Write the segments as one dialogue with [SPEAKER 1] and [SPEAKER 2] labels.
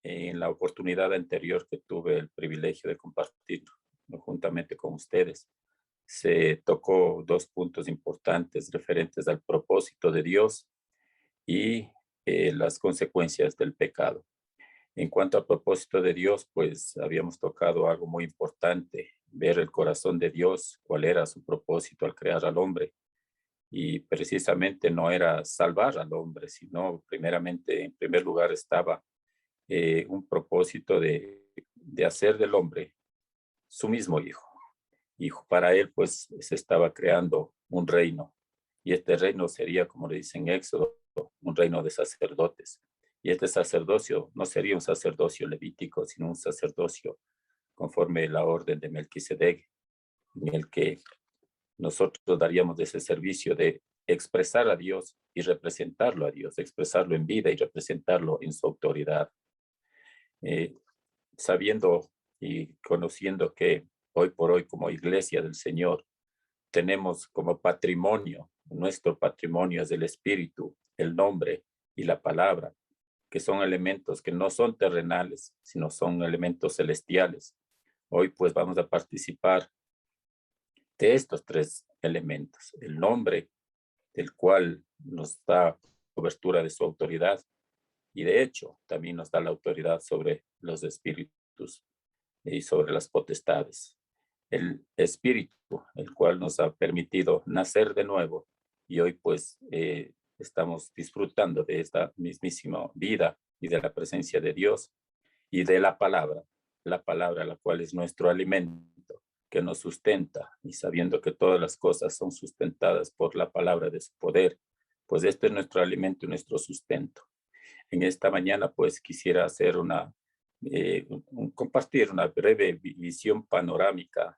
[SPEAKER 1] en la oportunidad anterior que tuve el privilegio de compartir, ¿no?, juntamente con ustedes, se tocó dos puntos importantes referentes al propósito de Dios y las consecuencias del pecado. En cuanto al propósito de Dios, pues habíamos tocado algo muy importante, ver el corazón de Dios, cuál era su propósito al crear al hombre. Y precisamente no era salvar al hombre, sino primeramente, en primer lugar, estaba un propósito de hacer del hombre su mismo hijo. Hijo para él, pues se estaba creando un reino. Y este reino sería, como le dice en Éxodo, un reino de sacerdotes. Y este sacerdocio no sería un sacerdocio levítico, sino un sacerdocio conforme la orden de Melquisedec, en el que nosotros daríamos de ese servicio de expresar a Dios y representarlo a Dios, expresarlo en vida y representarlo en su autoridad. Eh, Sabiendo y conociendo que hoy por hoy como iglesia del Señor tenemos como patrimonio, nuestro patrimonio es el espíritu, el nombre y la palabra, que son elementos que no son terrenales, sino son elementos celestiales. Hoy pues vamos a participar de estos tres elementos, el nombre, del cual nos da cobertura de su autoridad y de hecho también nos da la autoridad sobre los espíritus y sobre las potestades. El espíritu, el cual nos ha permitido nacer de nuevo y hoy pues estamos disfrutando de esta mismísima vida y de la presencia de Dios y de la palabra la cual es nuestro alimento que nos sustenta y sabiendo que todas las cosas son sustentadas por la palabra de su poder, pues este es nuestro alimento y nuestro sustento. En esta mañana pues quisiera hacer compartir una breve visión panorámica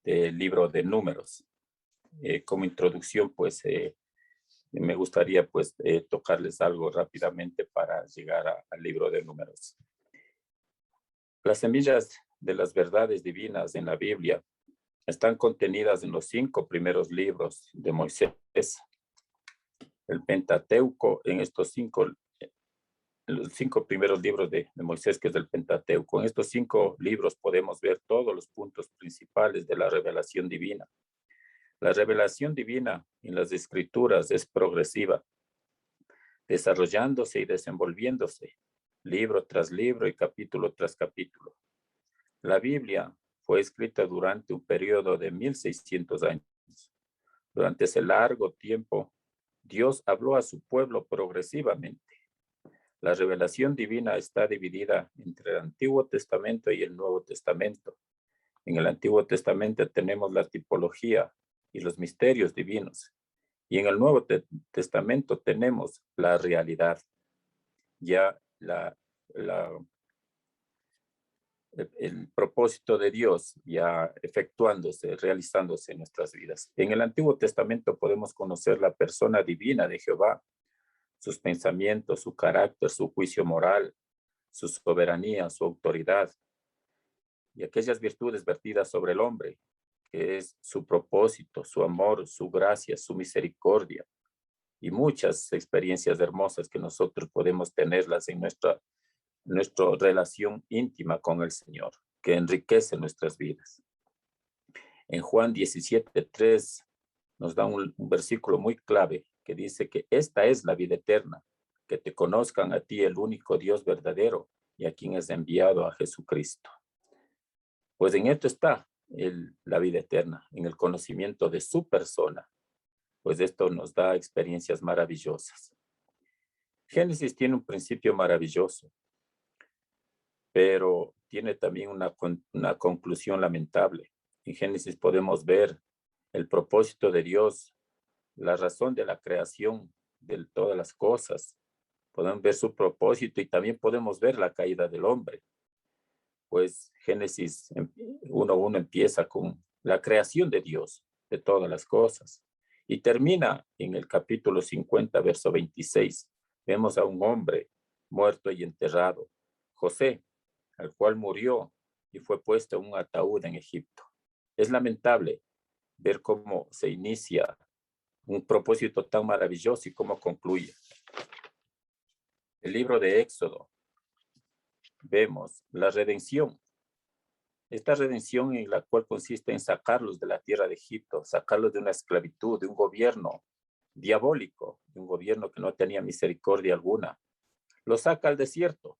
[SPEAKER 1] del libro de Números. Como introducción pues me gustaría pues tocarles algo rápidamente para llegar al libro de Números. Las semillas de las verdades divinas en la Biblia están contenidas en los 5 primeros libros de Moisés, el Pentateuco, en los 5 primeros libros de Moisés, que es el Pentateuco. En estos 5 libros podemos ver todos los puntos principales de la revelación divina. La revelación divina en las escrituras es progresiva, desarrollándose y desenvolviéndose, libro tras libro y capítulo tras capítulo. La Biblia fue escrita durante un periodo de 1600 años. Durante ese largo tiempo, Dios habló a su pueblo progresivamente. La revelación divina está dividida entre el Antiguo Testamento y el Nuevo Testamento. En el Antiguo Testamento tenemos la tipología y los misterios divinos. Y en el Nuevo Testamento tenemos la realidad, ya el propósito de Dios ya efectuándose, realizándose en nuestras vidas. En el Antiguo Testamento podemos conocer la persona divina de Jehová, sus pensamientos, su carácter, su juicio moral, su soberanía, su autoridad y aquellas virtudes vertidas sobre el hombre, que es su propósito, su amor, su gracia, su misericordia y muchas experiencias hermosas que nosotros podemos tenerlas en nuestra relación íntima con el Señor, que enriquece nuestras vidas. En Juan 17:3 nos da un versículo muy clave que dice que esta es la vida eterna, que te conozcan a ti el único Dios verdadero y a quien has enviado a Jesucristo. Pues en esto está la vida eterna, en el conocimiento de su persona, pues esto nos da experiencias maravillosas. Génesis tiene un principio maravilloso, pero tiene también una conclusión lamentable. En Génesis podemos ver el propósito de Dios, la razón de la creación de todas las cosas. Podemos ver su propósito y también podemos ver la caída del hombre. Pues Génesis 1:1 empieza con la creación de Dios, de todas las cosas. Y termina en el capítulo 50, verso 26. Vemos a un hombre muerto y enterrado, José, al cual murió y fue puesto en un ataúd en Egipto. Es lamentable ver cómo se inicia un propósito tan maravilloso y cómo concluye. El libro de Éxodo vemos la redención. Esta redención en la cual consiste en sacarlos de la tierra de Egipto, sacarlos de una esclavitud, de un gobierno diabólico, de un gobierno que no tenía misericordia alguna. Lo saca al desierto,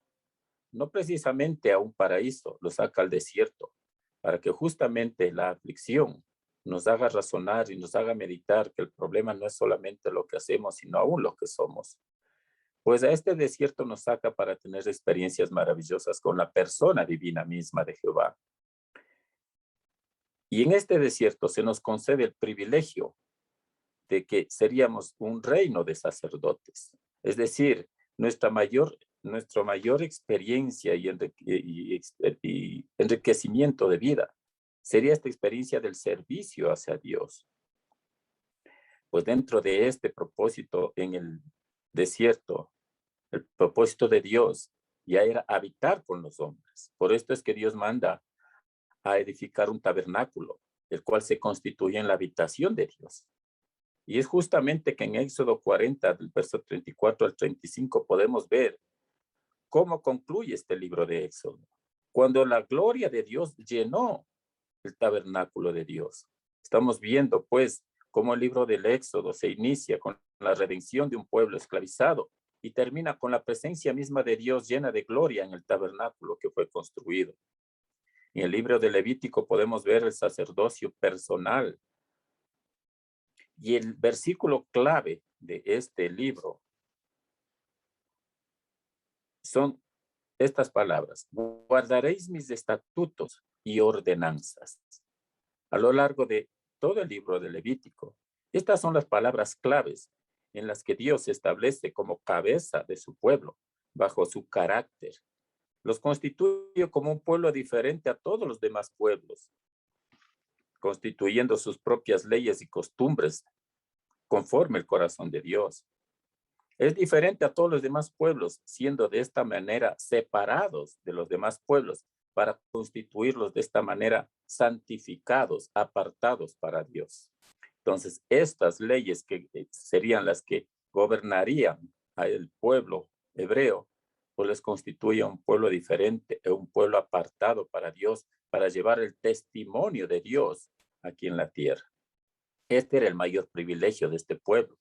[SPEAKER 1] no precisamente a un paraíso, lo saca al desierto, para que justamente la aflicción nos haga razonar y nos haga meditar que el problema no es solamente lo que hacemos, sino aún lo que somos. Pues a este desierto nos saca para tener experiencias maravillosas con la persona divina misma de Jehová. Y en este desierto se nos concede el privilegio de que seríamos un reino de sacerdotes. Es decir, nuestra mayor experiencia y enriquecimiento de vida sería esta experiencia del servicio hacia Dios. Pues dentro de este propósito en el desierto, el propósito de Dios ya era habitar con los hombres. Por esto es que Dios manda a edificar un tabernáculo, el cual se constituye en la habitación de Dios. Y es justamente que en Éxodo 40, del verso 34 al 35, podemos ver cómo concluye este libro de Éxodo. Cuando la gloria de Dios llenó el tabernáculo de Dios. Estamos viendo, pues, cómo el libro del Éxodo se inicia con la redención de un pueblo esclavizado y termina con la presencia misma de Dios llena de gloria en el tabernáculo que fue construido. En el libro de Levítico podemos ver el sacerdocio personal. Y el versículo clave de este libro son estas palabras: guardaréis mis estatutos y ordenanzas. A lo largo de todo el libro de Levítico, estas son las palabras claves en las que Dios se establece como cabeza de su pueblo, bajo su carácter. Los constituye como un pueblo diferente a todos los demás pueblos, constituyendo sus propias leyes y costumbres conforme el corazón de Dios. Es diferente a todos los demás pueblos, siendo de esta manera separados de los demás pueblos para constituirlos de esta manera santificados, apartados para Dios. Entonces, estas leyes que serían las que gobernarían al pueblo hebreo, pues les constituye un pueblo diferente, un pueblo apartado para Dios, para llevar el testimonio de Dios aquí en la tierra. Este era el mayor privilegio de este pueblo,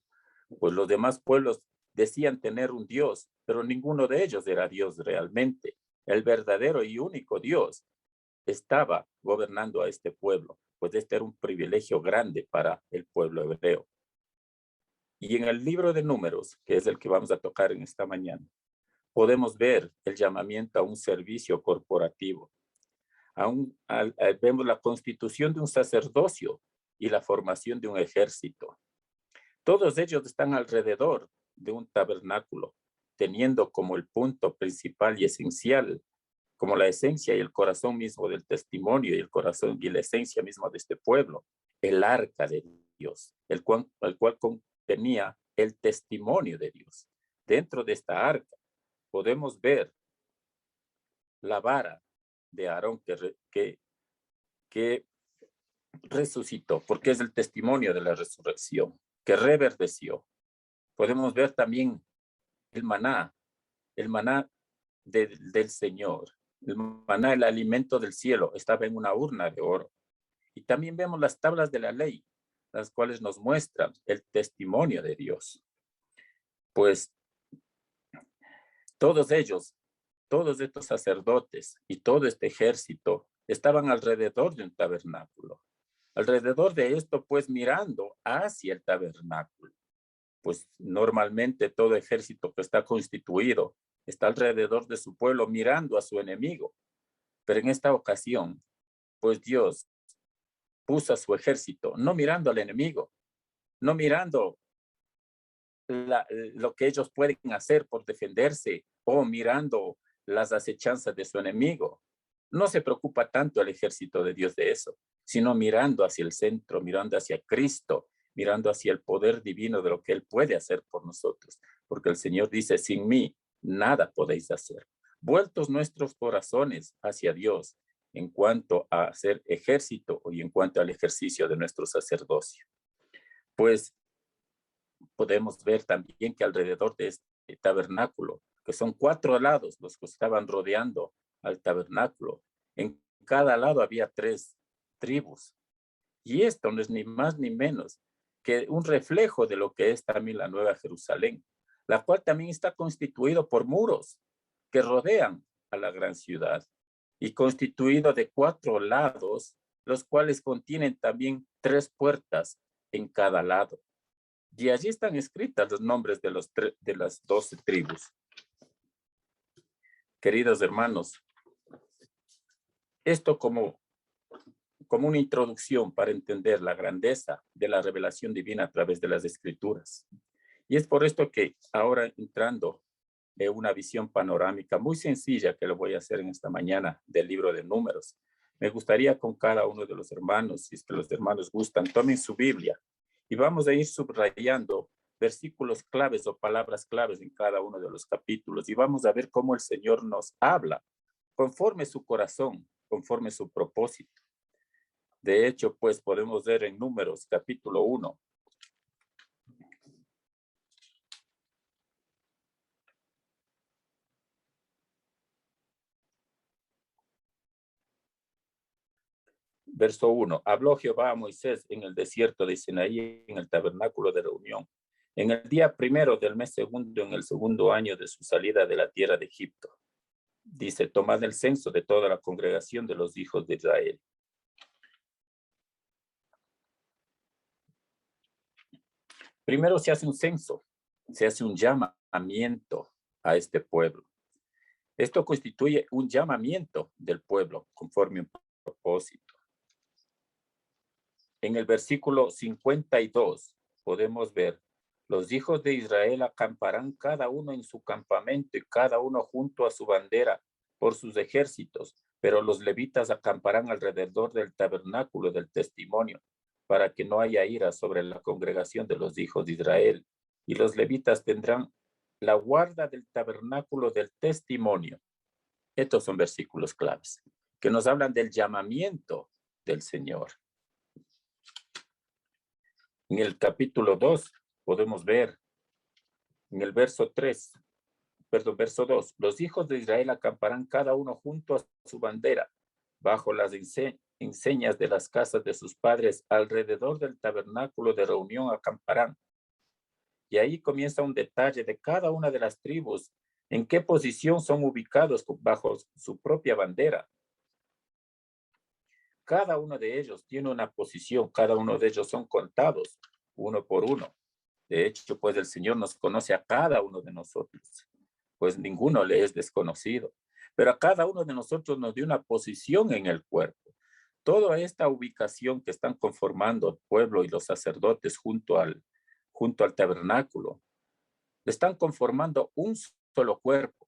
[SPEAKER 1] pues los demás pueblos decían tener un Dios, pero ninguno de ellos era Dios realmente. El verdadero y único Dios estaba gobernando a este pueblo, pues este era un privilegio grande para el pueblo hebreo. Y en el libro de Números, que es el que vamos a tocar en esta mañana, podemos ver el llamamiento a un servicio corporativo. Vemos la constitución de un sacerdocio y la formación de un ejército. Todos ellos están alrededor de un tabernáculo, teniendo como el punto principal y esencial, como la esencia y el corazón mismo del testimonio y el corazón y la esencia misma de este pueblo, el arca de Dios, el cual contenía el testimonio de Dios. Dentro de esta arca podemos ver la vara de Aarón que resucitó, porque es el testimonio de la resurrección, que reverdeció. Podemos ver también el maná del Señor. El maná, el alimento del cielo, estaba en una urna de oro. Y también vemos las tablas de la ley, las cuales nos muestran el testimonio de Dios. Pues todos ellos, todos estos sacerdotes y todo este ejército estaban alrededor de un tabernáculo. Alrededor de esto, pues mirando hacia el tabernáculo. Pues normalmente todo ejército que está constituido está alrededor de su pueblo mirando a su enemigo. Pero en esta ocasión, pues Dios puso a su ejército, no mirando al enemigo, no mirando lo que ellos pueden hacer por defenderse o mirando las acechanzas de su enemigo. No se preocupa tanto el ejército de Dios de eso, sino mirando hacia el centro, mirando hacia Cristo, mirando hacia el poder divino de lo que Él puede hacer por nosotros. Porque el Señor dice, sin mí, nada podéis hacer. Vueltos nuestros corazones hacia Dios en cuanto a ser ejército y en cuanto al ejercicio de nuestro sacerdocio. Pues podemos ver también que alrededor de este tabernáculo, que son 4 lados los que estaban rodeando al tabernáculo. En cada lado había 3 tribus. Y esto no es ni más ni menos que un reflejo de lo que es también la Nueva Jerusalén, la cual también está constituido por muros que rodean a la gran ciudad y constituido de 4 lados, los cuales contienen también 3 puertas en cada lado. Y allí están escritas los nombres de las 12 tribus. Queridos hermanos, esto como una introducción para entender la grandeza de la revelación divina a través de las escrituras. Y es por esto que ahora entrando en una visión panorámica muy sencilla que lo voy a hacer en esta mañana del libro de Números, me gustaría con cada uno de los hermanos, si es que los hermanos gustan, tomen su Biblia y vamos a ir subrayando versículos claves o palabras claves en cada uno de los capítulos y vamos a ver cómo el Señor nos habla conforme su corazón, conforme su propósito. De hecho, pues podemos ver en Números capítulo 1. Verso 1. Habló Jehová a Moisés en el desierto de Sinaí, en el tabernáculo de reunión, en el día primero del mes segundo, en el segundo año de su salida de la tierra de Egipto. Dice, tomad el censo de toda la congregación de los hijos de Israel. Primero se hace un censo, se hace un llamamiento a este pueblo. Esto constituye un llamamiento del pueblo conforme un propósito. En el versículo 52 podemos ver, los hijos de Israel acamparán cada uno en su campamento y cada uno junto a su bandera por sus ejércitos, pero los levitas acamparán alrededor del tabernáculo del testimonio, para que no haya ira sobre la congregación de los hijos de Israel. Y los levitas tendrán la guarda del tabernáculo del testimonio. Estos son versículos claves que nos hablan del llamamiento del Señor. En el capítulo 2 podemos ver en el verso 2, los hijos de Israel acamparán cada uno junto a su bandera, bajo las enseñas de las casas de sus padres, alrededor del tabernáculo de reunión acamparán. Y ahí comienza un detalle de cada una de las tribus, en qué posición son ubicados bajo su propia bandera. Cada uno de ellos tiene una posición, cada uno de ellos son contados uno por uno. De hecho, pues el Señor nos conoce a cada uno de nosotros, pues ninguno le es desconocido, pero a cada uno de nosotros nos dio una posición en el cuerpo. Toda esta ubicación que están conformando el pueblo y los sacerdotes junto al tabernáculo, están conformando un solo cuerpo.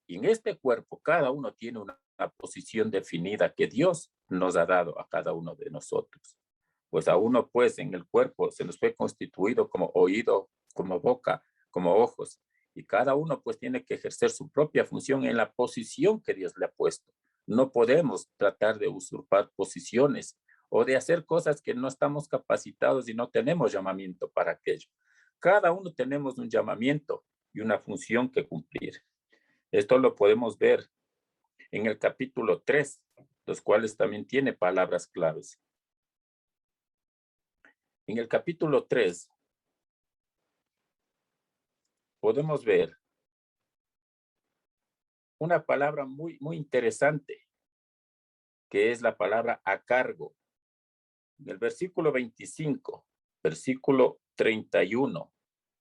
[SPEAKER 1] Y en este cuerpo cada uno tiene una posición definida que Dios nos ha dado a cada uno de nosotros. Pues a uno pues en el cuerpo se nos fue constituido como oído, como boca, como ojos. Y cada uno pues tiene que ejercer su propia función en la posición que Dios le ha puesto. No podemos tratar de usurpar posiciones o de hacer cosas que no estamos capacitados y no tenemos llamamiento para aquello. Cada uno tenemos un llamamiento y una función que cumplir. Esto lo podemos ver en el capítulo 3, los cuales también tiene palabras claves. En el capítulo 3 podemos ver una palabra muy, muy interesante, que es la palabra a cargo. En el versículo 25, versículo 31,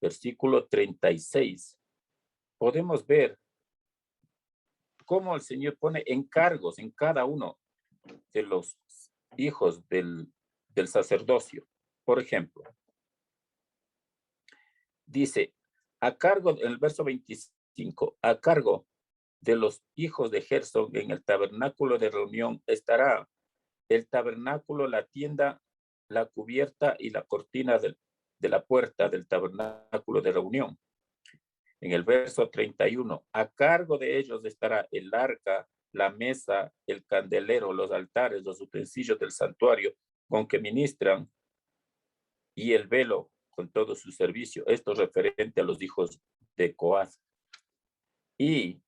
[SPEAKER 1] versículo 36, podemos ver cómo el Señor pone encargos en cada uno de los hijos del sacerdocio. Por ejemplo, dice, a cargo, en el verso 25, a cargo de los hijos de Gersón en el tabernáculo de reunión estará el tabernáculo, la tienda, la cubierta y la cortina de la puerta del tabernáculo de reunión. En el verso 31, a cargo de ellos estará el arca, la mesa, el candelero, los altares, los utensilios del santuario con que ministran y el velo con todo su servicio. Esto es referente a los hijos de Coaz. Y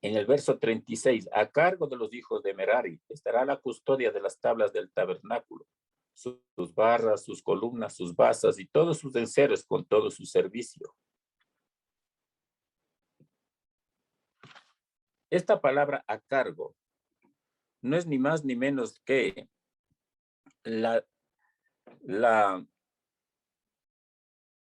[SPEAKER 1] En el verso 36, a cargo de los hijos de Merari estará la custodia de las tablas del tabernáculo, sus barras, sus columnas, sus basas y todos sus enseres con todo su servicio. Esta palabra a cargo no es ni más ni menos que la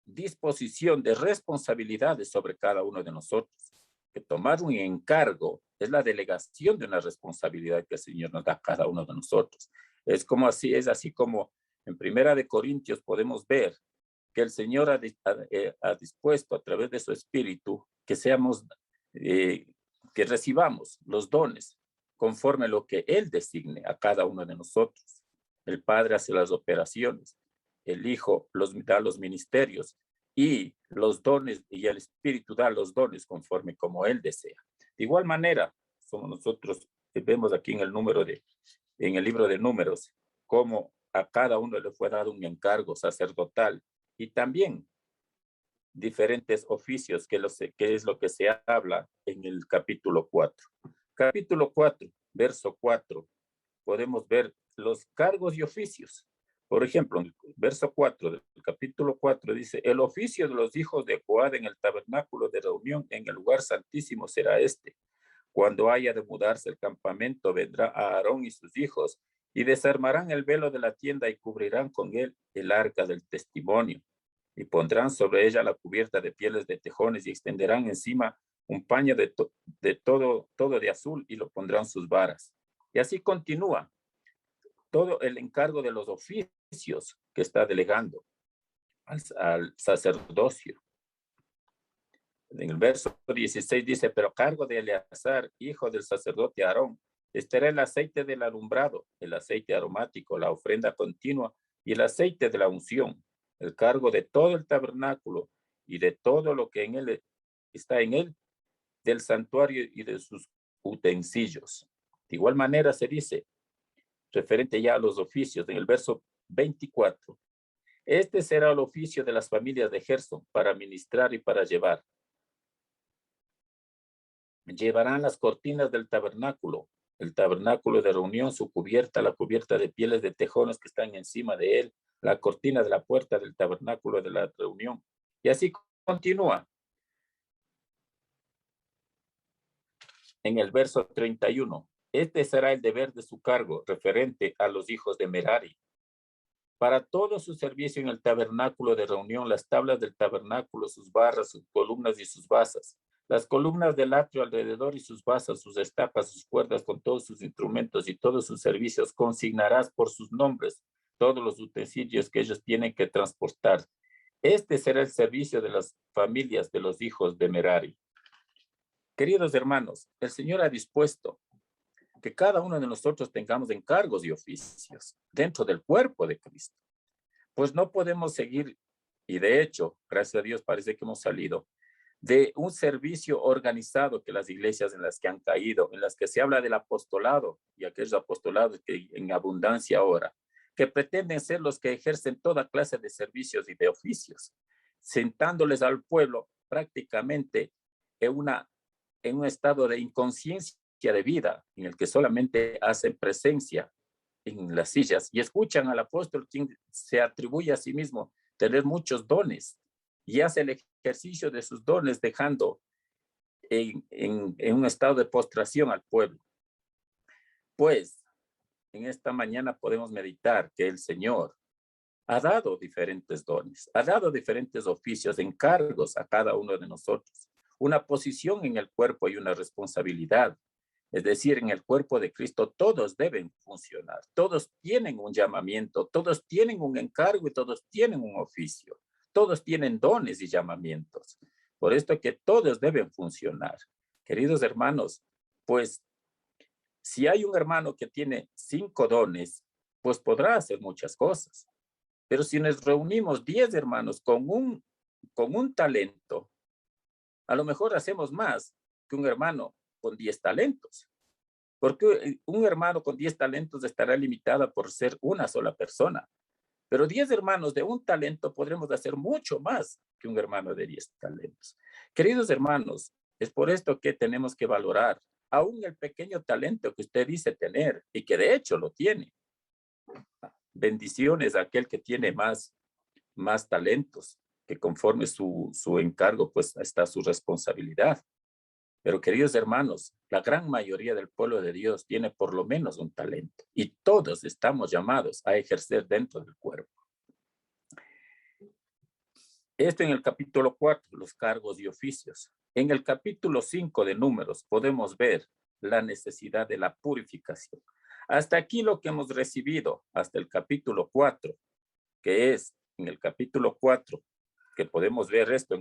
[SPEAKER 1] disposición de responsabilidades sobre cada uno de nosotros. Que tomar un encargo es la delegación de una responsabilidad que el Señor nos da a cada uno de nosotros. Es así como en Primera de Corintios podemos ver que el Señor ha dispuesto a través de su Espíritu que que recibamos los dones conforme a lo que Él designe a cada uno de nosotros. El Padre hace las operaciones, el Hijo da los ministerios y los dones, y el Espíritu da los dones conforme como Él desea. De igual manera, somos nosotros que vemos aquí en el libro de Números, cómo a cada uno le fue dado un encargo sacerdotal y también diferentes oficios, que es lo que se habla en el capítulo 4. Capítulo 4, verso 4, podemos ver los cargos y oficios. Por ejemplo, en el verso 4 del capítulo 4 dice, el oficio de los hijos de Coad en el tabernáculo de reunión en el lugar santísimo será este. Cuando haya de mudarse el campamento, vendrá a Aarón y sus hijos y desarmarán el velo de la tienda y cubrirán con él el arca del testimonio. Y pondrán sobre ella la cubierta de pieles de tejones y extenderán encima un paño de todo de azul y lo pondrán sus varas. Y así continúa todo el encargo de los oficios que está delegando al sacerdocio. En el verso 16 dice, pero a cargo de Eleazar, hijo del sacerdote Aarón, estará el aceite del alumbrado, el aceite aromático, la ofrenda continua y el aceite de la unción, el cargo de todo el tabernáculo y de todo lo que en él está en él, del santuario y de sus utensilios. De igual manera se dice, referente ya a los oficios, en el verso 24, este será el oficio de las familias de Gersón para ministrar y para llevar. Llevarán las cortinas del tabernáculo, el tabernáculo de reunión, su cubierta, la cubierta de pieles de tejones que están encima de él, la cortina de la puerta del tabernáculo de la reunión. Y así continúa. En el verso 31, este será el deber de su cargo referente a los hijos de Merari. Para todo su servicio en el tabernáculo de reunión, las tablas del tabernáculo, sus barras, sus columnas y sus basas, las columnas del atrio alrededor y sus basas, sus estapas, sus cuerdas con todos sus instrumentos y todos sus servicios, consignarás por sus nombres todos los utensilios que ellos tienen que transportar. Este será el servicio de las familias de los hijos de Merari. Queridos hermanos, el Señor ha dispuesto que cada uno de nosotros tengamos encargos y oficios dentro del cuerpo de Cristo. Pues no podemos seguir, y de hecho, gracias a Dios parece que hemos salido de un servicio organizado que las iglesias en las que han caído, en las que se habla del apostolado y aquellos apostolados que en abundancia ahora, que pretenden ser los que ejercen toda clase de servicios y de oficios, sentándoles al pueblo prácticamente en un estado de inconsciencia de vida, en el que solamente hacen presencia en las sillas y escuchan al apóstol, quien se atribuye a sí mismo tener muchos dones y hace el ejercicio de sus dones dejando en un estado de postración al pueblo. Pues en esta mañana podemos meditar que el Señor ha dado diferentes dones, ha dado diferentes oficios, encargos a cada uno de nosotros, una posición en el cuerpo y una responsabilidad. Es decir, en el cuerpo de Cristo todos deben funcionar, todos tienen un llamamiento, todos tienen un encargo y todos tienen un oficio, todos tienen dones y llamamientos. Por esto que todos deben funcionar. Queridos hermanos, pues si hay un hermano que tiene 5 dones, pues podrá hacer muchas cosas. Pero si nos reunimos 10 hermanos con un talento, a lo mejor hacemos más que un hermano con 10 talentos. Porque un hermano con 10 talentos estará limitada por ser una sola persona. Pero 10 hermanos de un talento podremos hacer mucho más que un hermano de 10 talentos. Queridos hermanos, es por esto que tenemos que valorar aún el pequeño talento que usted dice tener y que de hecho lo tiene. Bendiciones a aquel que tiene más talentos, que conforme su encargo, pues está su responsabilidad. Pero queridos hermanos, la gran mayoría del pueblo de Dios tiene por lo menos un talento y todos estamos llamados a ejercer dentro del cuerpo. Esto en el capítulo 4, los cargos y oficios. En el capítulo 5 de Números podemos ver la necesidad de la purificación. Hasta aquí lo que hemos recibido, hasta el capítulo 4, que es en el capítulo 4, que podemos ver esto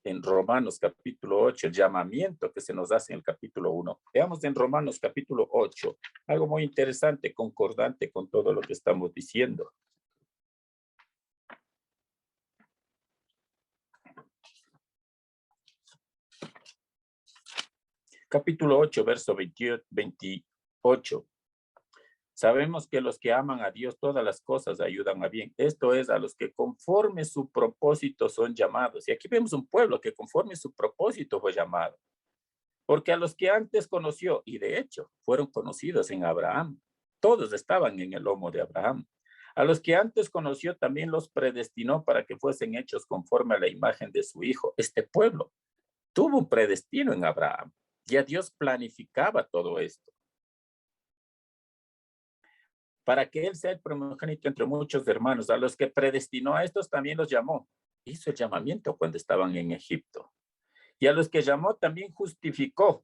[SPEAKER 1] en Romanos capítulo 8, el llamamiento que se nos hace en el capítulo 1. Veamos en Romanos capítulo 8, algo muy interesante, concordante con todo lo que estamos diciendo. Capítulo 8, verso 28. Sabemos que los que aman a Dios, todas las cosas ayudan a bien. Esto es, a los que conforme su propósito son llamados. Y aquí vemos un pueblo que conforme su propósito fue llamado. Porque a los que antes conoció, y de hecho fueron conocidos en Abraham, todos estaban en el lomo de Abraham. A los que antes conoció también los predestinó para que fuesen hechos conforme a la imagen de su hijo. Este pueblo tuvo un predestino en Abraham. Ya Dios planificaba todo esto. Para que él sea el primogénito entre muchos hermanos. A los que predestinó a estos también los llamó. Hizo el llamamiento cuando estaban en Egipto. Y a los que llamó también justificó.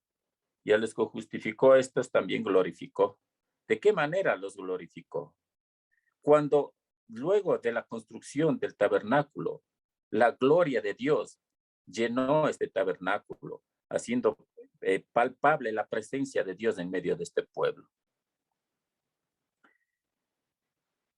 [SPEAKER 1] Y a los que justificó a estos también glorificó. ¿De qué manera los glorificó? Cuando luego de la construcción del tabernáculo, la gloria de Dios llenó este tabernáculo, haciendo palpable la presencia de Dios en medio de este pueblo.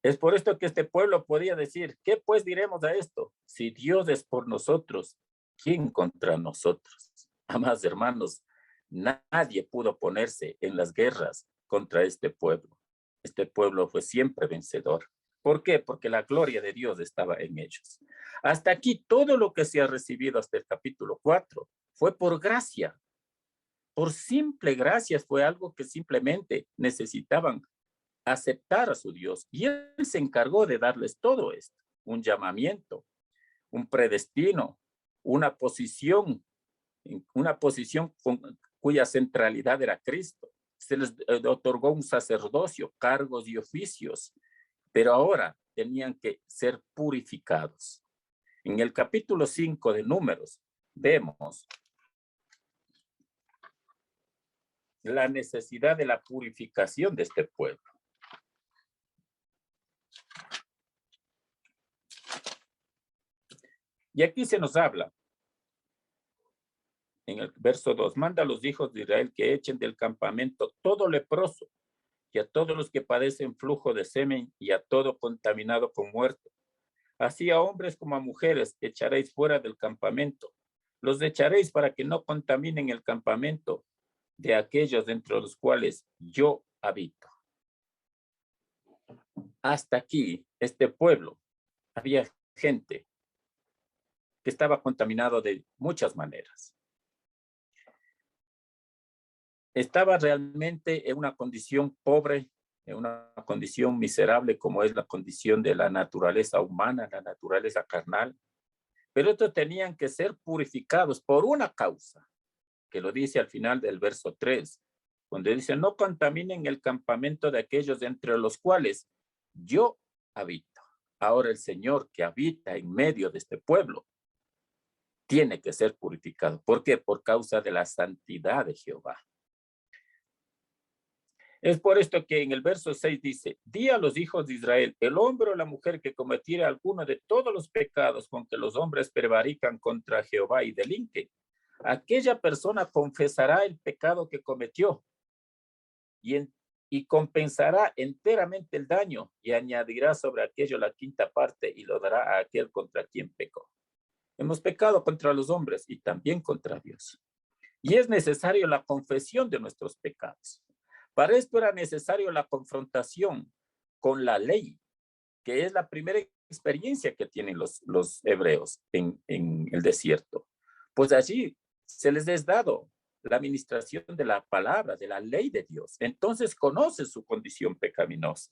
[SPEAKER 1] Es por esto que este pueblo podía decir, ¿qué pues diremos a esto? Si Dios es por nosotros, ¿quién contra nosotros? Amados hermanos, nadie pudo ponerse en las guerras contra este pueblo. Este pueblo fue siempre vencedor. ¿Por qué? Porque la gloria de Dios estaba en ellos. Hasta aquí, todo lo que se ha recibido hasta el capítulo 4 fue por gracia. Por simple gracia fue algo que simplemente necesitaban aceptar a su Dios. Y él se encargó de darles todo esto, un llamamiento, un predestino, una posición cuya centralidad era Cristo. Se les otorgó un sacerdocio, cargos y oficios, pero ahora tenían que ser purificados. En el capítulo 5 de Números vemos la necesidad de la purificación de este pueblo. Y aquí se nos habla, en el verso 2, manda a los hijos de Israel que echen del campamento todo leproso y a todos los que padecen flujo de semen y a todo contaminado con muerte. Así a hombres como a mujeres echaréis fuera del campamento. Los echaréis para que no contaminen el campamento de aquellos dentro de los cuales yo habito. Hasta aquí, este pueblo, había gente que estaba contaminado de muchas maneras. Estaba realmente en una condición pobre, en una condición miserable como es la condición de la naturaleza humana, la naturaleza carnal. Pero estos tenían que ser purificados por una causa, que lo dice al final del verso 3, donde dice, no contaminen el campamento de aquellos entre los cuales yo habito. Ahora el Señor que habita en medio de este pueblo tiene que ser purificado. ¿Por qué? Por causa de la santidad de Jehová. Es por esto que en el verso 6 dice, di a los hijos de Israel, el hombre o la mujer que cometiera alguno de todos los pecados con que los hombres prevarican contra Jehová y delinquen, aquella persona confesará el pecado que cometió y compensará enteramente el daño y añadirá sobre aquello la quinta parte y lo dará a aquel contra quien pecó. Hemos pecado contra los hombres y también contra Dios. Y es necesario la confesión de nuestros pecados. Para esto era necesario la confrontación con la ley, que es la primera experiencia que tienen los hebreos en el desierto. Pues allí se les es dado la administración de la palabra, de la ley de Dios. Entonces conoce su condición pecaminosa.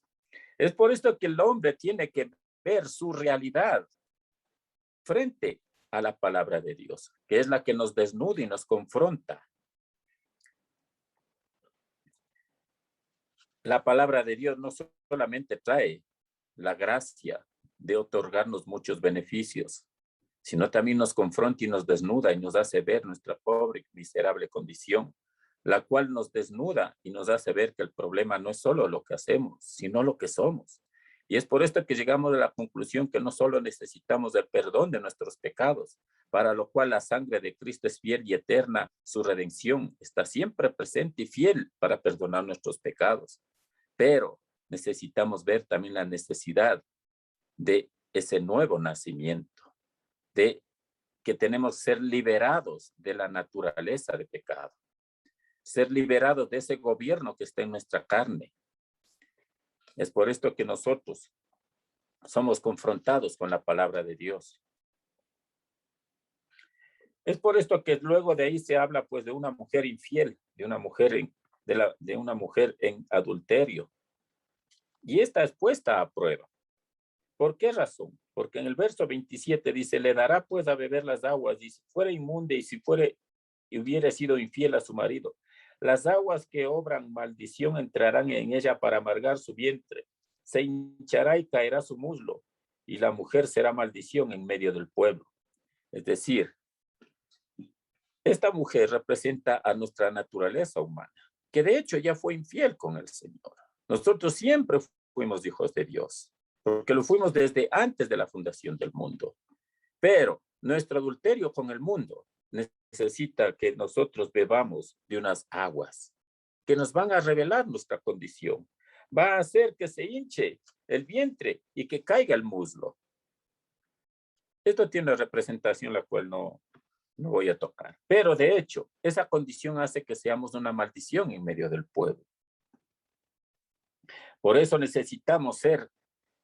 [SPEAKER 1] Es por esto que el hombre tiene que ver su realidad frente a la palabra de Dios, que es la que nos desnuda y nos confronta. La palabra de Dios no solamente trae la gracia de otorgarnos muchos beneficios, sino también nos confronta y nos desnuda y nos hace ver nuestra pobre y miserable condición, la cual nos desnuda y nos hace ver que el problema no es solo lo que hacemos, sino lo que somos. Y es por esto que llegamos a la conclusión que no solo necesitamos el perdón de nuestros pecados, para lo cual la sangre de Cristo es fiel y eterna, su redención está siempre presente y fiel para perdonar nuestros pecados, pero necesitamos ver también la necesidad de ese nuevo nacimiento, de que tenemos que ser liberados de la naturaleza de pecado, ser liberados de ese gobierno que está en nuestra carne. Es por esto que nosotros somos confrontados con la palabra de Dios. Es por esto que luego de ahí se habla pues de una mujer infiel, de una mujer en adulterio. Y esta es puesta a prueba. ¿Por qué razón? Porque en el verso 27 dice, le dará pues a beber las aguas, y si fuera inmunde y si hubiera sido infiel a su marido, las aguas que obran maldición entrarán en ella para amargar su vientre, se hinchará y caerá su muslo, y la mujer será maldición en medio del pueblo. Es decir, esta mujer representa a nuestra naturaleza humana, que de hecho ya fue infiel con el Señor. Nosotros siempre fuimos hijos de Dios, porque lo fuimos desde antes de la fundación del mundo. Pero nuestro adulterio con el mundo necesita que nosotros bebamos de unas aguas que nos van a revelar nuestra condición. Va a hacer que se hinche el vientre y que caiga el muslo. Esto tiene representación la cual no voy a tocar. Pero de hecho, esa condición hace que seamos una maldición en medio del pueblo. Por eso necesitamos ser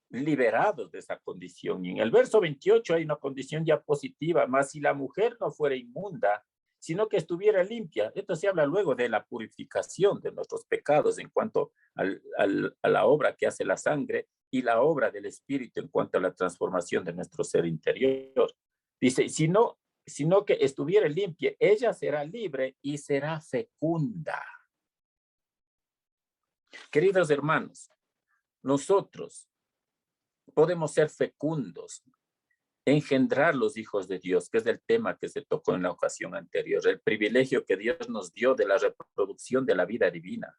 [SPEAKER 1] liberados de esa condición. Y en el verso 28 hay una condición ya positiva, más si la mujer no fuera inmunda, sino que estuviera limpia. Esto se habla luego de la purificación de nuestros pecados en cuanto a la obra que hace la sangre y la obra del Espíritu en cuanto a la transformación de nuestro ser interior. Dice, sino que estuviera limpia, ella será libre y será fecunda. Queridos hermanos, nosotros podemos ser fecundos, engendrar los hijos de Dios, que es el tema que se tocó en la ocasión anterior, el privilegio que Dios nos dio de la reproducción de la vida divina.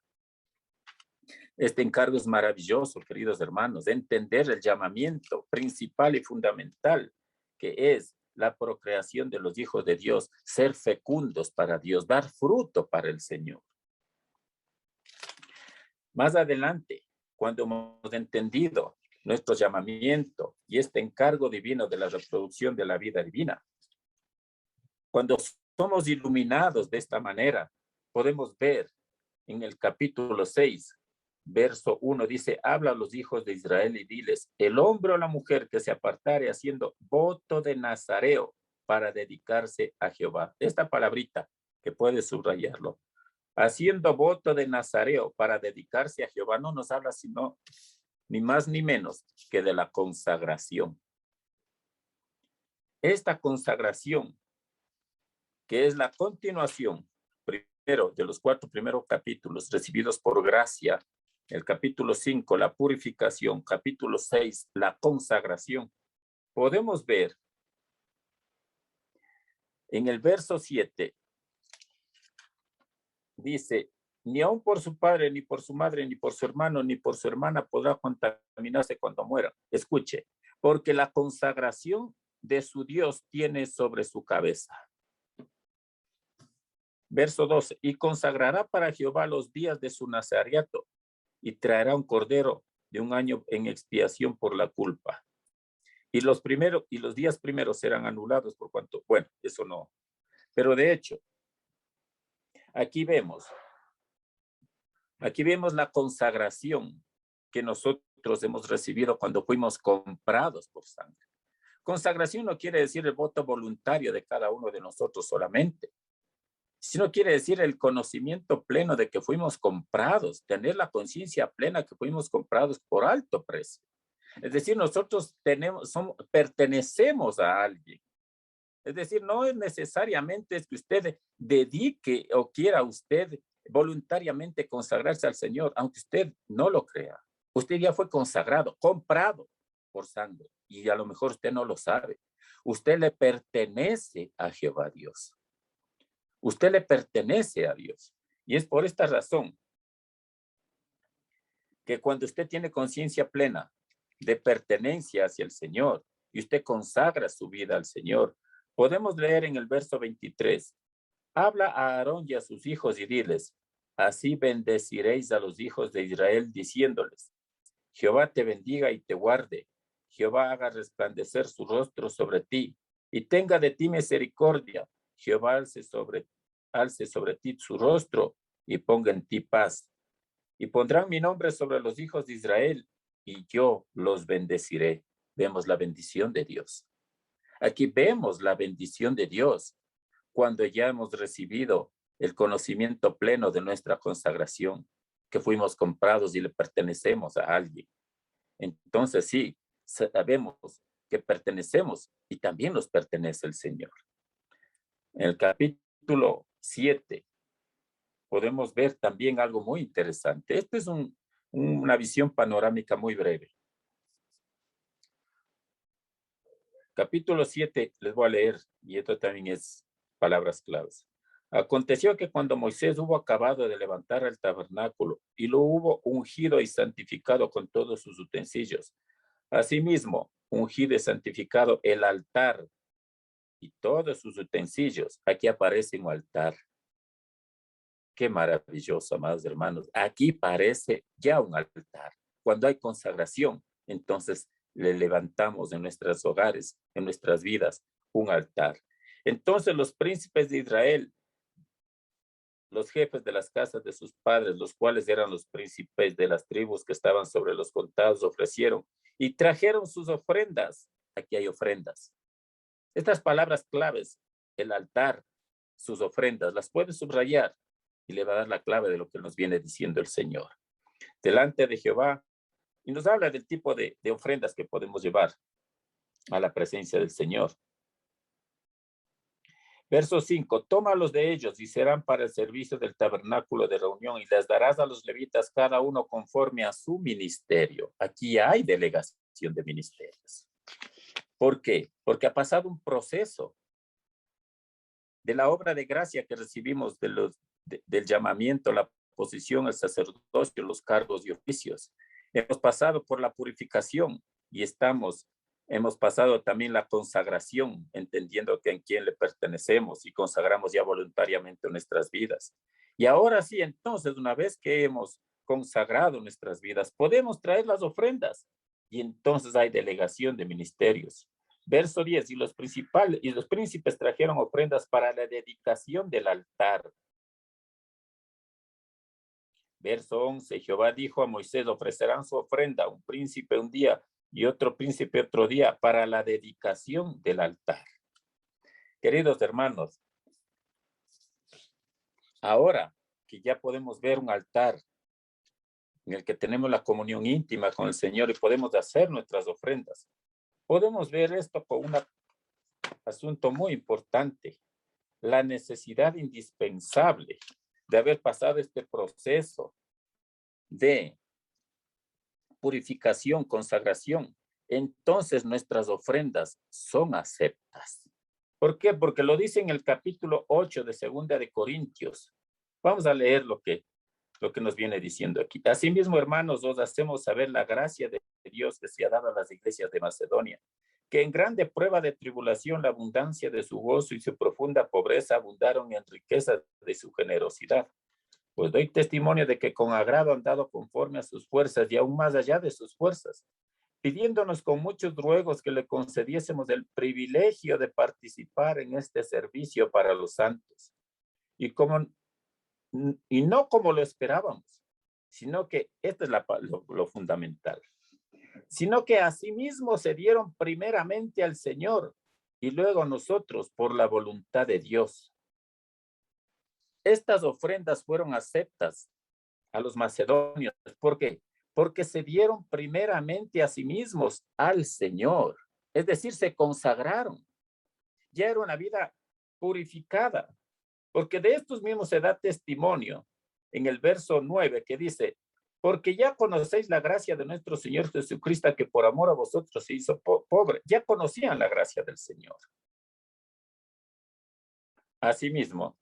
[SPEAKER 1] Este encargo es maravilloso, queridos hermanos, de entender el llamamiento principal y fundamental, que es la procreación de los hijos de Dios, ser fecundos para Dios, dar fruto para el Señor. Más adelante, cuando hemos entendido nuestro llamamiento y este encargo divino de la reproducción de la vida divina, cuando somos iluminados de esta manera, podemos ver en el capítulo 6, verso 1, dice, habla a los hijos de Israel y diles, el hombre o la mujer que se apartare haciendo voto de nazareo para dedicarse a Jehová. Esta palabrita que puede subrayarlo. Haciendo voto de nazareo para dedicarse a Jehová no nos habla sino ni más ni menos que de la consagración. Esta consagración, que es la continuación, primero, de los 4 primeros capítulos recibidos por gracia, el capítulo 5, la purificación, capítulo 6, la consagración, podemos ver en el verso 7, dice, ni aun por su padre, ni por su madre, ni por su hermano, ni por su hermana podrá contaminarse cuando muera. Escuche, porque la consagración de su Dios tiene sobre su cabeza. Verso 12, y consagrará para Jehová los días de su nazareato, y traerá un cordero de 1 año en expiación por la culpa. Y los días primeros serán anulados por cuanto, bueno, eso no. Pero de hecho, aquí vemos la consagración que nosotros hemos recibido cuando fuimos comprados por sangre. Consagración no quiere decir el voto voluntario de cada uno de nosotros solamente, sino quiere decir el conocimiento pleno de que fuimos comprados, tener la conciencia plena que fuimos comprados por alto precio. Es decir, nosotros pertenecemos a alguien. Es decir, no es necesariamente es que usted dedique o quiera usted voluntariamente consagrarse al Señor, aunque usted no lo crea. Usted ya fue consagrado, comprado por sangre, y a lo mejor usted no lo sabe. Usted le pertenece a Jehová Dios. Usted le pertenece a Dios. Y es por esta razón que cuando usted tiene conciencia plena de pertenencia hacia el Señor y usted consagra su vida al Señor, podemos leer en el verso 23, habla a Aarón y a sus hijos y diles, así bendeciréis a los hijos de Israel diciéndoles, Jehová te bendiga y te guarde, Jehová haga resplandecer su rostro sobre ti y tenga de ti misericordia, Jehová alce sobre ti su rostro y ponga en ti paz. Y pondrán mi nombre sobre los hijos de Israel y yo los bendeciré. Vemos la bendición de Dios. Aquí vemos la bendición de Dios cuando ya hemos recibido el conocimiento pleno de nuestra consagración, que fuimos comprados y le pertenecemos a alguien. Entonces sí, sabemos que pertenecemos y también nos pertenece el Señor. En el capítulo 7 podemos ver también algo muy interesante. Esta es una visión panorámica muy breve. Capítulo 7, les voy a leer, y esto también es palabras claves. Aconteció que cuando Moisés hubo acabado de levantar el tabernáculo y lo hubo ungido y santificado con todos sus utensilios, asimismo, ungido y santificado el altar y todos sus utensilios, aquí aparece un altar. Qué maravilloso, amados hermanos. Aquí parece ya un altar. Cuando hay consagración, entonces le levantamos en nuestros hogares, en nuestras vidas, un altar. Entonces los príncipes de Israel, los jefes de las casas de sus padres, los cuales eran los príncipes de las tribus que estaban sobre los contados, ofrecieron y trajeron sus ofrendas. Aquí hay ofrendas. Estas palabras claves, el altar, sus ofrendas, las puede subrayar y le va a dar la clave de lo que nos viene diciendo el Señor. Delante de Jehová, y nos habla del tipo de ofrendas que podemos llevar a la presencia del Señor. Verso 5, tómalos de ellos y serán para el servicio del tabernáculo de reunión y les darás a los levitas cada uno conforme a su ministerio. Aquí hay delegación de ministerios. ¿Por qué? Porque ha pasado un proceso de la obra de gracia que recibimos del llamamiento, la posición, el sacerdocio, los cargos y oficios. Hemos pasado por la purificación y hemos pasado también la consagración, entendiendo que en quién le pertenecemos y consagramos ya voluntariamente nuestras vidas. Y ahora sí, entonces, una vez que hemos consagrado nuestras vidas, podemos traer las ofrendas y entonces hay delegación de ministerios. Verso 10, y los príncipes trajeron ofrendas para la dedicación del altar. Verso 11, Jehová dijo a Moisés, ofrecerán su ofrenda, un príncipe un día y otro príncipe otro día para la dedicación del altar. Queridos hermanos, ahora que ya podemos ver un altar en el que tenemos la comunión íntima con el Señor y podemos hacer nuestras ofrendas, podemos ver esto como un asunto muy importante, la necesidad indispensable de haber pasado este proceso de purificación, consagración. Entonces nuestras ofrendas son aceptas. ¿Por qué? Porque lo dice en el capítulo 8 de Segunda de Corintios. Vamos a leer lo que nos viene diciendo aquí. Asimismo, hermanos, os hacemos saber la gracia de Dios que se ha dado a las iglesias de Macedonia, que en grande prueba de tribulación la abundancia de su gozo y su profunda pobreza abundaron en riqueza de su generosidad. Pues doy testimonio de que con agrado han dado conforme a sus fuerzas y aún más allá de sus fuerzas, pidiéndonos con muchos ruegos que le concediésemos el privilegio de participar en este servicio para los santos. Y no como lo esperábamos, sino que esto es lo fundamental, sino que asimismo se dieron primeramente al Señor y luego nosotros por la voluntad de Dios. Estas ofrendas fueron aceptas a los macedonios. ¿Por qué? Porque se dieron primeramente a sí mismos al Señor. Es decir, se consagraron. Ya era una vida purificada. Porque de estos mismos se da testimonio en el verso 9 que dice, porque ya conocéis la gracia de nuestro Señor Jesucristo, que por amor a vosotros se hizo pobre. Ya conocían la gracia del Señor. Asimismo,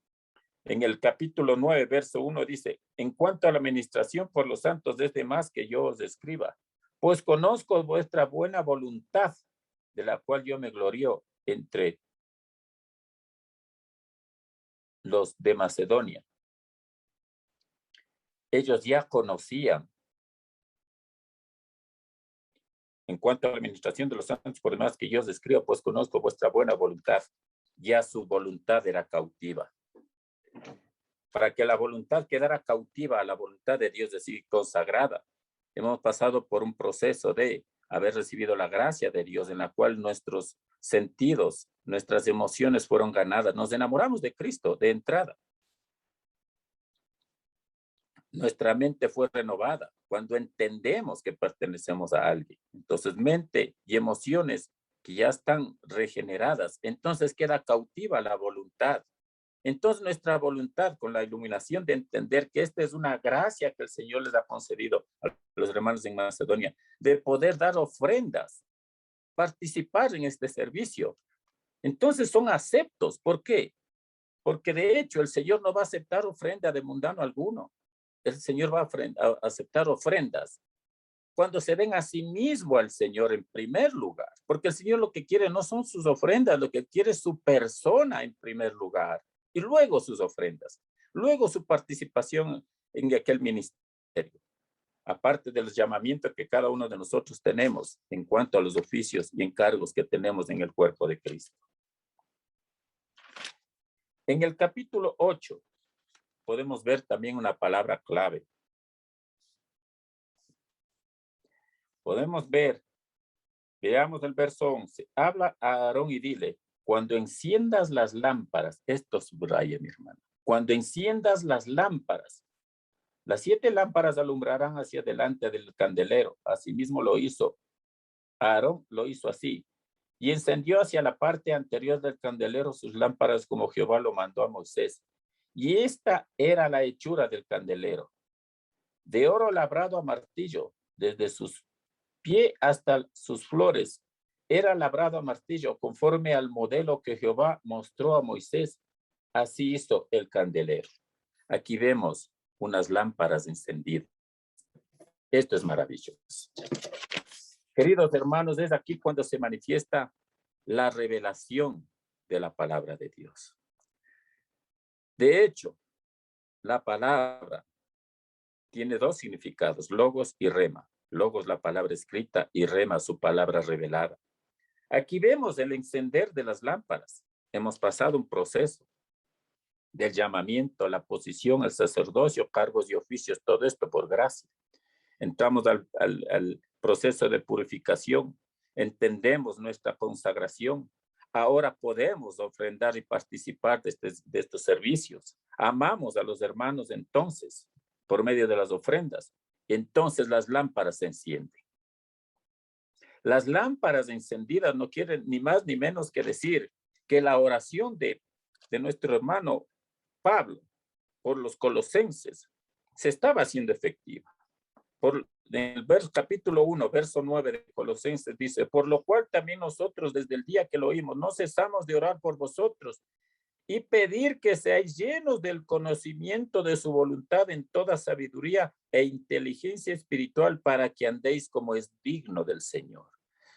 [SPEAKER 1] en el capítulo 9, verso 1 dice, en cuanto a la administración por los santos, es de más que yo os escriba, pues conozco vuestra buena voluntad, de la cual yo me glorío entre los de Macedonia. Ellos ya conocían. En cuanto a la administración de los santos, por demás que yo os escribo, pues conozco vuestra buena voluntad. Ya su voluntad era cautiva. Para que la voluntad quedara cautiva a la voluntad de Dios, es decir, consagrada, hemos pasado por un proceso de haber recibido la gracia de Dios, en la cual nuestros sentidos, nuestras emociones fueron ganadas. Nos enamoramos de Cristo de entrada. Nuestra mente fue renovada cuando entendemos que pertenecemos a alguien. Entonces, mente y emociones que ya están regeneradas, entonces queda cautiva la voluntad. Entonces, nuestra voluntad, con la iluminación de entender que esta es una gracia que el Señor les ha concedido a los hermanos en Macedonia, de poder dar ofrendas, participar en este servicio. Entonces, son aceptos. ¿Por qué? Porque de hecho, el Señor no va a aceptar ofrenda de mundano alguno. El Señor va a aceptar ofrendas cuando se den a sí mismo al Señor en primer lugar, porque el Señor lo que quiere no son sus ofrendas, lo que quiere es su persona en primer lugar, y luego sus ofrendas, luego su participación en aquel ministerio, aparte de los llamamientos que cada uno de nosotros tenemos en cuanto a los oficios y encargos que tenemos en el cuerpo de Cristo. En el capítulo 8 podemos ver también una palabra clave. Podemos ver, veamos el verso 11, habla a Aarón y dile, cuando enciendas las lámparas, esto subraya mi hermano, cuando enciendas las lámparas, las 7 lámparas alumbrarán hacia delante del candelero, asimismo lo hizo, Aarón lo hizo así, y encendió hacia la parte anterior del candelero sus lámparas como Jehová lo mandó a Moisés, y esta era la hechura del candelero, de oro labrado a martillo, desde sus pie hasta sus flores, era labrado a martillo conforme al modelo que Jehová mostró a Moisés. Así hizo el candelero. Aquí vemos unas lámparas encendidas. Esto es maravilloso. Queridos hermanos, es aquí cuando se manifiesta la revelación de la palabra de Dios. De hecho, la palabra tiene 2 significados, logos y rema. Logos, la palabra escrita, y rema, su palabra revelada. Aquí vemos el encender de las lámparas. Hemos pasado un proceso del llamamiento, la posición, el sacerdocio, cargos y oficios, todo esto por gracia. Entramos al proceso de purificación, entendemos nuestra consagración. Ahora podemos ofrendar y participar de estos servicios. Amamos a los hermanos entonces, por medio de las ofrendas. Entonces las lámparas se encienden. Las lámparas encendidas no quieren ni más ni menos que decir que la oración de nuestro hermano Pablo por los colosenses se estaba haciendo efectiva. En el capítulo 1, verso 9 de Colosenses dice, por lo cual también nosotros desde el día que lo oímos no cesamos de orar por vosotros y pedir que seáis llenos del conocimiento de su voluntad en toda sabiduría e inteligencia espiritual para que andéis como es digno del Señor.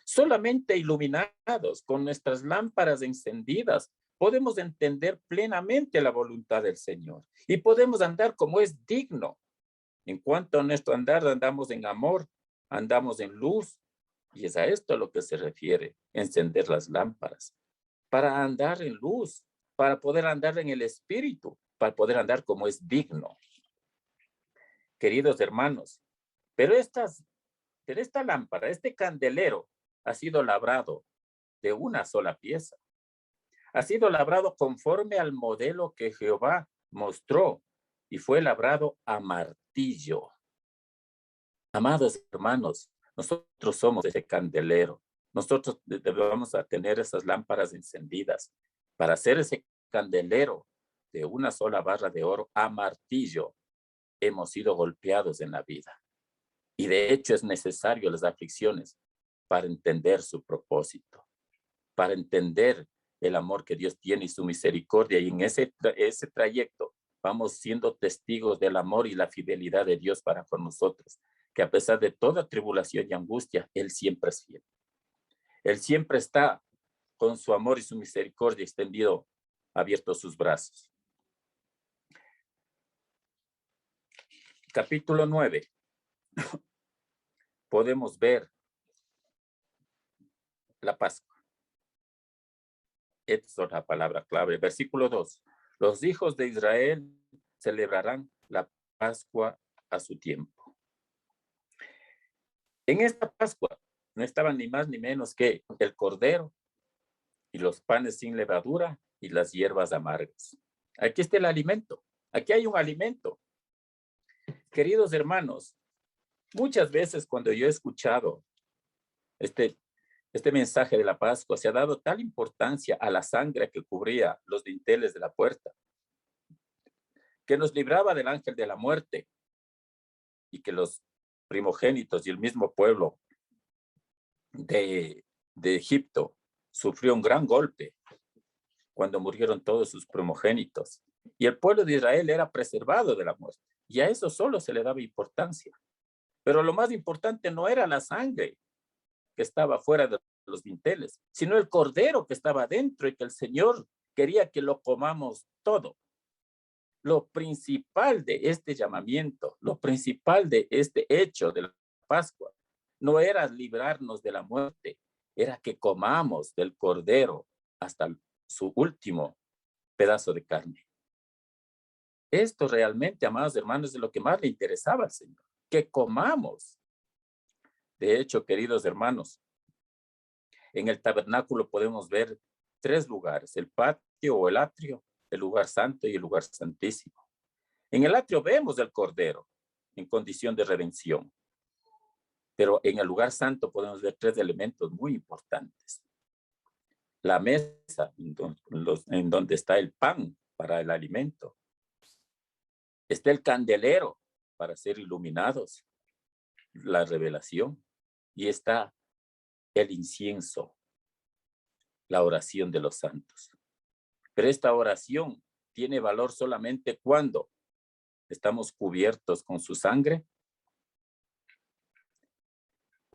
[SPEAKER 1] Solamente iluminados con nuestras lámparas encendidas podemos entender plenamente la voluntad del Señor y podemos andar como es digno. En cuanto a nuestro andar, andamos en amor, andamos en luz, y es a esto a lo que se refiere, encender las lámparas, para andar en luz, para poder andar en el Espíritu, para poder andar como es digno. Queridos hermanos, pero esta lámpara, este candelero, ha sido labrado de una sola pieza. Ha sido labrado conforme al modelo que Jehová mostró y fue labrado a martillo. Amados hermanos, nosotros somos ese candelero. Nosotros debemos tener esas lámparas encendidas para hacer ese candelero de una sola barra de oro a martillo. Hemos sido golpeados en la vida. Y de hecho es necesario las aflicciones para entender su propósito, para entender el amor que Dios tiene y su misericordia. Y en ese trayecto vamos siendo testigos del amor y la fidelidad de Dios para con nosotros, que a pesar de toda tribulación y angustia, Él siempre es fiel. Él siempre está con su amor y su misericordia extendido, abierto sus brazos. Capítulo 9. Podemos ver la Pascua. Esta es la palabra clave. Versículo 2. Los hijos de Israel celebrarán la Pascua a su tiempo. En esta Pascua no estaban ni más ni menos que el cordero y los panes sin levadura y las hierbas amargas. Aquí está el alimento. Aquí hay un alimento. Queridos hermanos, muchas veces cuando yo he escuchado este mensaje de la Pascua, se ha dado tal importancia a la sangre que cubría los dinteles de la puerta, que nos libraba del ángel de la muerte, y que los primogénitos y el mismo pueblo de Egipto sufrió un gran golpe cuando murieron todos sus primogénitos. Y el pueblo de Israel era preservado de la muerte. Y a eso solo se le daba importancia. Pero lo más importante no era la sangre que estaba fuera de los dinteles, sino el cordero que estaba dentro y que el Señor quería que lo comamos todo. Lo principal de este llamamiento, lo principal de este hecho de la Pascua, no era librarnos de la muerte, era que comamos del cordero hasta su último pedazo de carne. Esto realmente, amados hermanos, es lo que más le interesaba al Señor, que comamos. De hecho, queridos hermanos, en el tabernáculo podemos ver 3 lugares: el patio o el atrio, el lugar santo y el lugar santísimo. En el atrio vemos el cordero en condición de redención, pero en el lugar santo podemos ver 3 elementos muy importantes. La mesa en donde está el pan para el alimento. Está el candelero para ser iluminados, la revelación. Y está el incienso, la oración de los santos. Pero esta oración tiene valor solamente cuando estamos cubiertos con su sangre,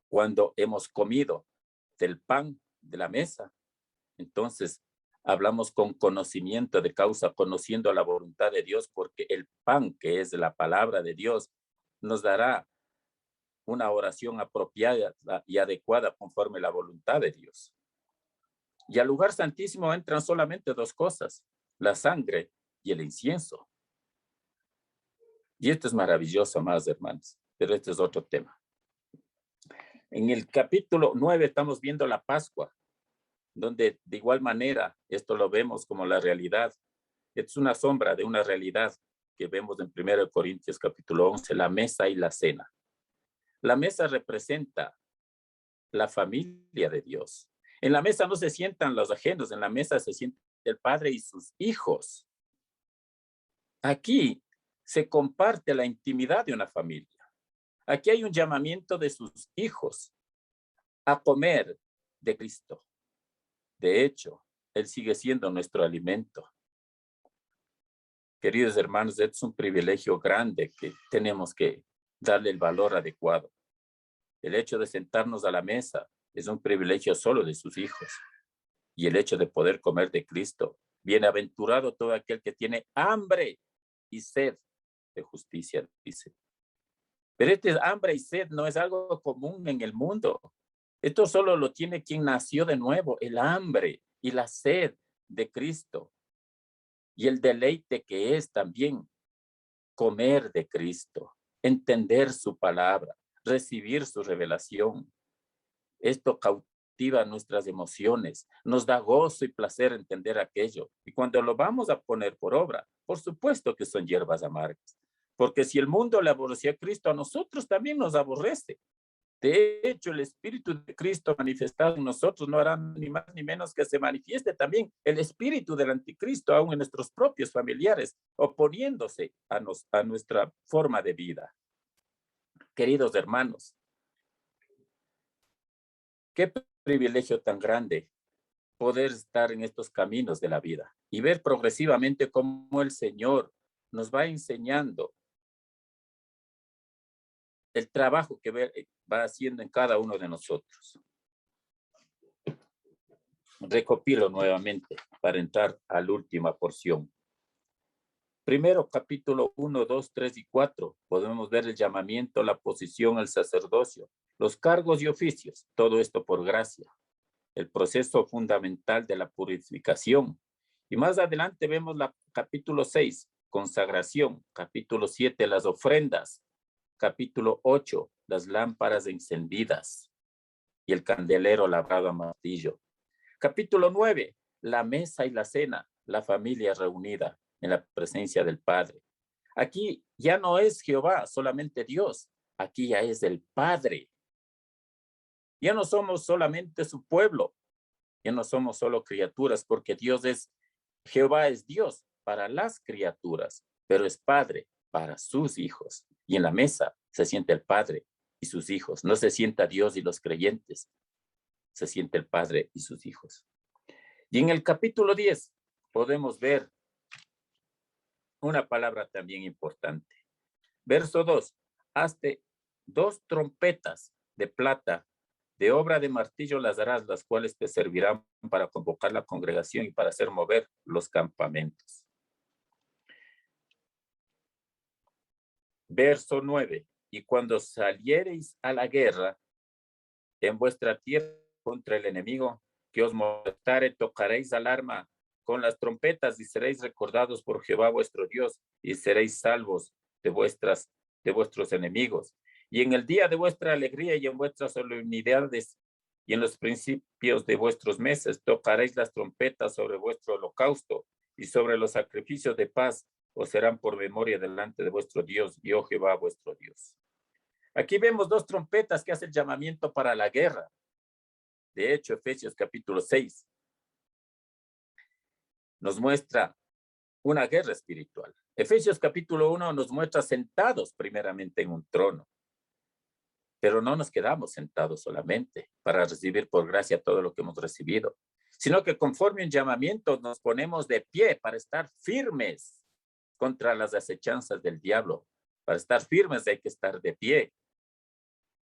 [SPEAKER 1] cuando hemos comido del pan de la mesa. Entonces hablamos con conocimiento de causa, conociendo la voluntad de Dios, porque el pan, que es la palabra de Dios, nos dará una oración apropiada y adecuada conforme la voluntad de Dios. Y al lugar santísimo entran solamente 2 cosas: la sangre y el incienso. Y esto es maravilloso, amados hermanos, pero este es otro tema. En el capítulo 9 estamos viendo la Pascua, donde de igual manera esto lo vemos como la realidad. Es una sombra de una realidad que vemos en 1 Corintios capítulo 11, la mesa y la cena. La mesa representa la familia de Dios. En la mesa no se sientan los ajenos, en la mesa se sienta el padre y sus hijos. Aquí se comparte la intimidad de una familia. Aquí hay un llamamiento de sus hijos a comer de Cristo. De hecho, Él sigue siendo nuestro alimento. Queridos hermanos, es un privilegio grande que tenemos que darle el valor adecuado. El hecho de sentarnos a la mesa es un privilegio solo de sus hijos. Y el hecho de poder comer de Cristo, bienaventurado todo aquel que tiene hambre y sed de justicia, dice. Pero este hambre y sed no es algo común en el mundo. Esto solo lo tiene quien nació de nuevo, el hambre y la sed de Cristo. Y el deleite que es también comer de Cristo, entender su palabra, recibir su revelación. Esto activa nuestras emociones, nos da gozo y placer entender aquello. Y cuando lo vamos a poner por obra, por supuesto que son hierbas amargas. Porque si el mundo le aborrecía a Cristo, a nosotros también nos aborrece. De hecho, el Espíritu de Cristo manifestado en nosotros no hará ni más ni menos que se manifieste también el espíritu del anticristo aún en nuestros propios familiares, oponiéndose a nuestra forma de vida. Queridos hermanos, qué privilegio tan grande poder estar en estos caminos de la vida y ver progresivamente cómo el Señor nos va enseñando el trabajo que va haciendo en cada uno de nosotros. Recopilo nuevamente para entrar a la última porción. Primero, capítulo 1, 2, 3 y 4, podemos ver el llamamiento, la posición, el sacerdocio, los cargos y oficios, todo esto por gracia. El proceso fundamental de la purificación. Y más adelante vemos la capítulo 6, consagración, capítulo 7, las ofrendas, capítulo 8, las lámparas encendidas y el candelero labrado a martillo. Capítulo 9, la mesa y la cena, la familia reunida en la presencia del Padre. Aquí ya no es Jehová, solamente Dios. Aquí ya es el Padre. Ya no somos solamente su pueblo. Ya no somos solo criaturas, porque Jehová es Dios para las criaturas, pero es Padre para sus hijos. Y en la mesa se siente el Padre y sus hijos. No se sienta Dios y los creyentes, se siente el Padre y sus hijos. Y en el capítulo 10 podemos ver una palabra también importante. Verso 2, hazte 2 trompetas de plata, de obra de martillo las harás, las cuales te servirán para convocar la congregación y para hacer mover los campamentos. Verso 9, y cuando saliereis a la guerra en vuestra tierra contra el enemigo que os molestare, tocaréis alarma con las trompetas y seréis recordados por Jehová vuestro Dios y seréis salvos de vuestros enemigos. Y en el día de vuestra alegría y en vuestras solemnidades y en los principios de vuestros meses tocaréis las trompetas sobre vuestro holocausto y sobre los sacrificios de paz os serán por memoria delante de vuestro Dios, y oh Jehová vuestro Dios. Aquí vemos 2 trompetas que hace el llamamiento para la guerra. De hecho, Efesios capítulo 6 nos muestra una guerra espiritual. Efesios capítulo 1 nos muestra sentados primeramente en un trono. Pero no nos quedamos sentados solamente para recibir por gracia todo lo que hemos recibido, sino que conforme un llamamiento nos ponemos de pie para estar firmes contra las acechanzas del diablo. Para estar firmes hay que estar de pie.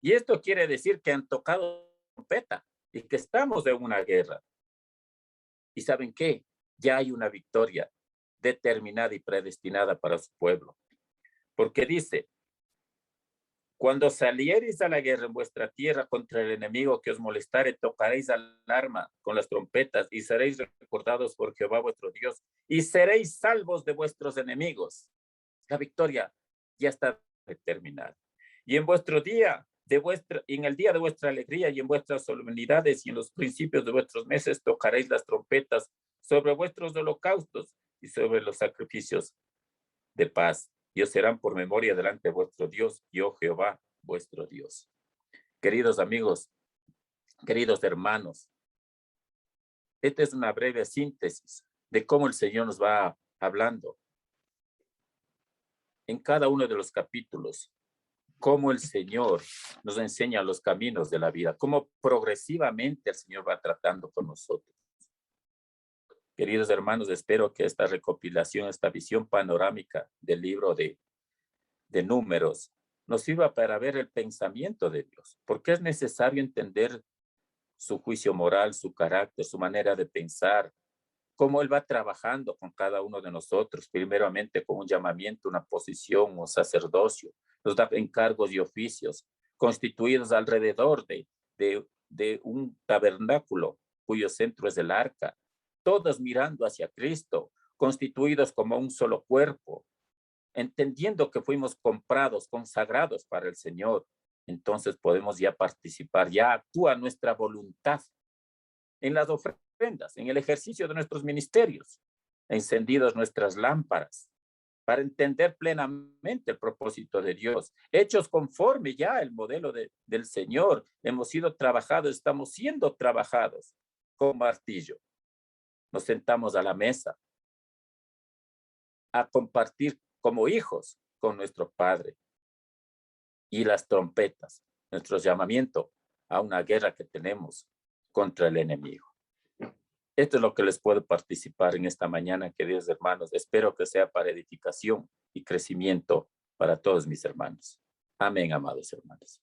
[SPEAKER 1] Y esto quiere decir que han tocado trompeta y que estamos en una guerra. ¿Y saben qué? Ya hay una victoria determinada y predestinada para su pueblo. Porque dice, cuando saliereis a la guerra en vuestra tierra contra el enemigo que os molestare, tocaréis alarma con las trompetas y seréis recordados por Jehová vuestro Dios y seréis salvos de vuestros enemigos. La victoria ya está determinada. Y en vuestro día, en el día de vuestra alegría y en vuestras solemnidades y en los principios de vuestros meses tocaréis las trompetas sobre vuestros holocaustos y sobre los sacrificios de paz. Y os serán por memoria delante de vuestro Dios, y oh Jehová, vuestro Dios. Queridos amigos, queridos hermanos, esta es una breve síntesis de cómo el Señor nos va hablando en cada uno de los capítulos, cómo el Señor nos enseña los caminos de la vida, cómo progresivamente el Señor va tratando con nosotros. Queridos hermanos, espero que esta recopilación, esta visión panorámica del libro de Números, nos sirva para ver el pensamiento de Dios, porque es necesario entender su juicio moral, su carácter, su manera de pensar, cómo Él va trabajando con cada uno de nosotros, primeramente con un llamamiento, una posición, un sacerdocio, nos da encargos y oficios constituidos alrededor de un tabernáculo cuyo centro es el arca, todos mirando hacia Cristo, constituidos como un solo cuerpo, entendiendo que fuimos comprados, consagrados para el Señor, entonces podemos ya participar, ya actúa nuestra voluntad en las ofrendas, en el ejercicio de nuestros ministerios, encendidos nuestras lámparas, para entender plenamente el propósito de Dios, hechos conforme ya el modelo del Señor. Hemos sido trabajados, estamos siendo trabajados con martillo. Nos sentamos a la mesa a compartir como hijos con nuestro Padre. Y las trompetas, nuestro llamamiento a una guerra que tenemos contra el enemigo. Esto es lo que les puedo participar en esta mañana, queridos hermanos. Espero que sea para edificación y crecimiento para todos mis hermanos. Amén, amados hermanos.